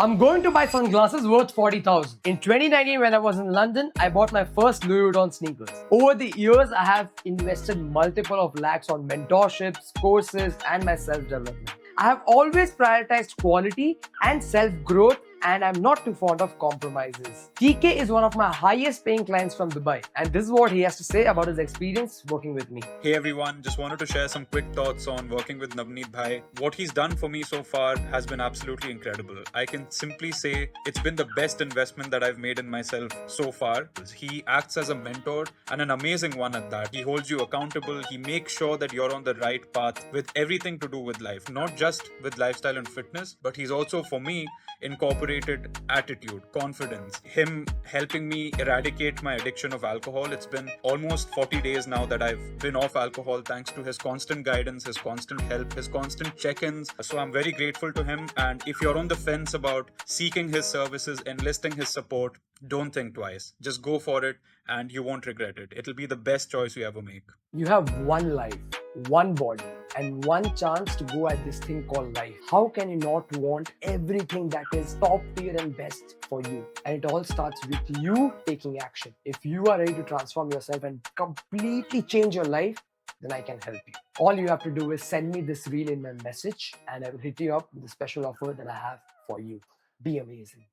I'm going to buy sunglasses worth 40,000. In 2019, when I was in London, I bought my first Louis Vuitton sneakers. Over the years, I have invested multiple of lakhs on mentorships, courses, and my self-development. I have always prioritized quality and self-growth, and I'm not too fond of compromises. TK is one of my highest paying clients from Dubai, and this is what he has to say about his experience working with me. Hey everyone, just wanted to share some quick thoughts on working with Navneet Bhai. What he's done for me so far has been absolutely incredible. I can simply say it's been the best investment that I've made in myself so far. He acts as a mentor and an amazing one at that. He holds you accountable. He makes sure that you're on the right path with everything to do with life, not just with lifestyle and fitness, but he's also, for me, incorporated attitude, confidence, him helping me eradicate my addiction of alcohol. It's been almost 40 days now that I've been off alcohol thanks to his constant guidance, his constant help, his constant check-ins. So I'm very grateful to him. And if you're on the fence about seeking his services, enlisting his support, don't think twice. Just go for it and you won't regret it. It'll be the best choice you ever make. You have one life, one body, and one chance to go at this thing called life. How can you not want everything that is top tier and best for you? And it all starts with you taking action. If you are ready to transform yourself and completely change your life, then I can help you. All you have to do is send me this reel in my message, and I will hit you up with a special offer that I have for you. Be amazing.